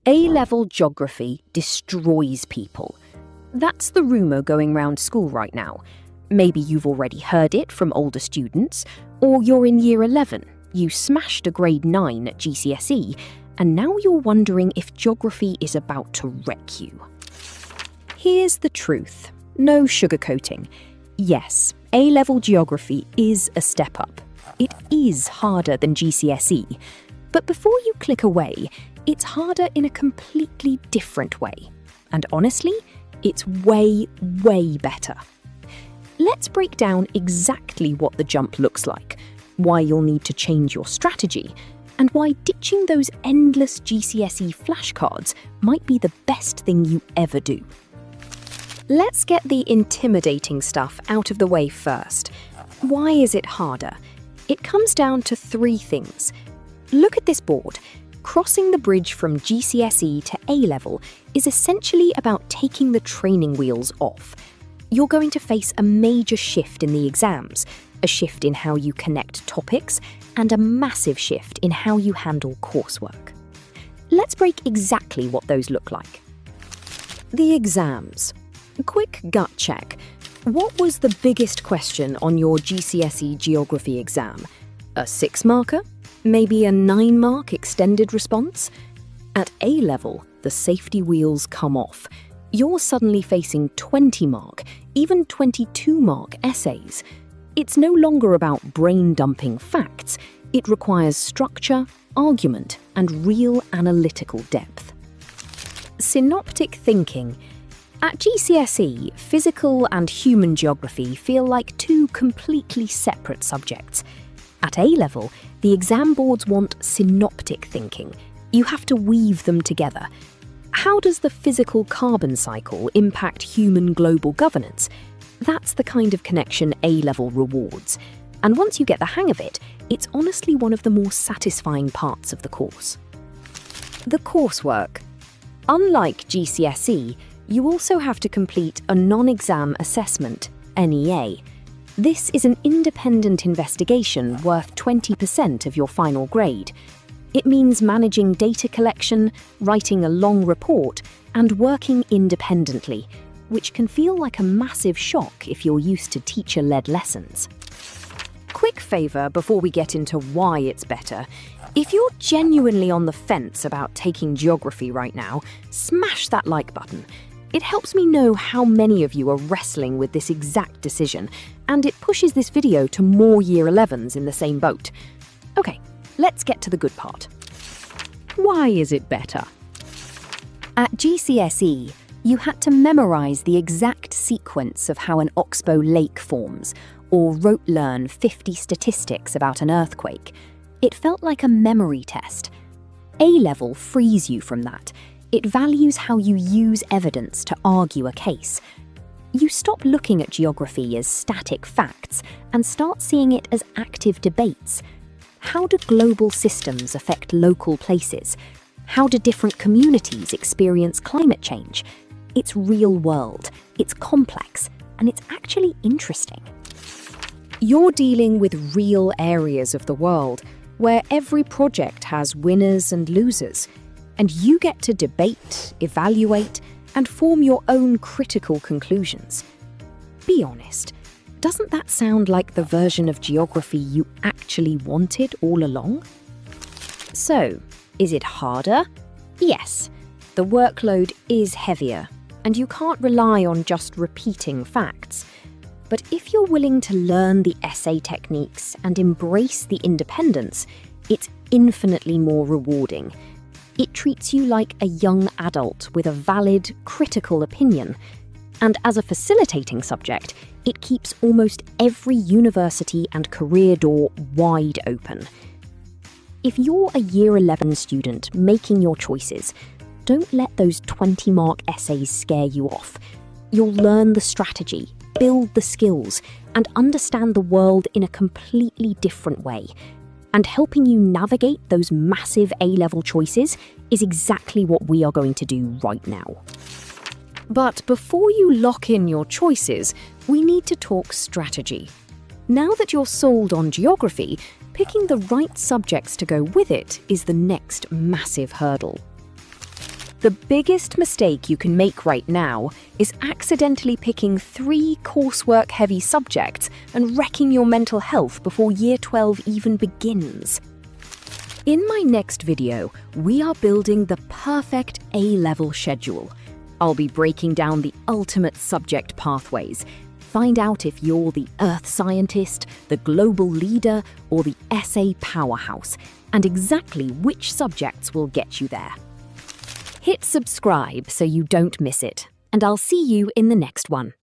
A-level geography destroys people. That's the rumour going round school right now. Maybe you've already heard it from older students, or you're in year 11, you smashed a grade 9 at GCSE, and now you're wondering if geography is about to wreck you. Here's the truth. No sugarcoating. Yes, A-level geography is a step up. It is harder than GCSE. But before you click away, it's harder in a completely different way. And honestly, it's way, way better. Let's break down exactly what the jump looks like, why you'll need to change your strategy, and why ditching those endless GCSE flashcards might be the best thing you ever do. Let's get the intimidating stuff out of the way first. Why is it harder? It comes down to 3 things. Look at this board. Crossing the bridge from GCSE to A-level is essentially about taking the training wheels off. You're going to face a major shift in the exams, a shift in how you connect topics, and a massive shift in how you handle coursework. Let's break exactly what those look like. The exams. Quick gut check. What was the biggest question on your GCSE geography exam? A 6-marker? Maybe a 9-mark extended response? At A-level, the safety wheels come off. You're suddenly facing 20-mark, even 22-mark essays. It's no longer about brain-dumping facts. It requires structure, argument, and real analytical depth. Synoptic thinking. At GCSE, physical and human geography feel like 2 completely separate subjects. At A-level, the exam boards want synoptic thinking. You have to weave them together. How does the physical carbon cycle impact human global governance? That's the kind of connection A-level rewards. And once you get the hang of it, it's honestly one of the more satisfying parts of the course. The coursework. Unlike GCSE, you also have to complete a non-exam assessment, NEA. This is an independent investigation worth 20% of your final grade. It means managing data collection, writing a long report, and working independently, which can feel like a massive shock if you're used to teacher-led lessons. Quick favour before we get into why it's better. If you're genuinely on the fence about taking geography right now, smash that like button. It helps me know how many of you are wrestling with this exact decision, and it pushes this video to more Year 11s in the same boat. Okay, let's get to the good part. Why is it better? At GCSE, you had to memorise the exact sequence of how an oxbow lake forms, or rote-learn 50 statistics about an earthquake. It felt like a memory test. A-level frees you from that. It values how you use evidence to argue a case. You stop looking at geography as static facts and start seeing it as active debates. How do global systems affect local places? How do different communities experience climate change? It's real world, it's complex, and it's actually interesting. You're dealing with real areas of the world where every project has winners and losers. And you get to debate, evaluate, and form your own critical conclusions. Be honest, doesn't that sound like the version of geography you actually wanted all along? So, is it harder? Yes, the workload is heavier, and you can't rely on just repeating facts. But if you're willing to learn the essay techniques and embrace the independence, it's infinitely more rewarding. It treats you like a young adult with a valid, critical opinion. And as a facilitating subject, it keeps almost every university and career door wide open. If you're a Year 11 student making your choices, don't let those 20-mark essays scare you off. You'll learn the strategy, build the skills, and understand the world in a completely different way. And helping you navigate those massive A-level choices is exactly what we are going to do right now. But before you lock in your choices, we need to talk strategy. Now that you're sold on geography, picking the right subjects to go with it is the next massive hurdle. The biggest mistake you can make right now is accidentally picking 3 coursework-heavy subjects and wrecking your mental health before Year 12 even begins. In my next video, we are building the perfect A-level schedule. I'll be breaking down the ultimate subject pathways. Find out if you're the earth scientist, the global leader, or the essay powerhouse, and exactly which subjects will get you there. Hit subscribe so you don't miss it, and I'll see you in the next one.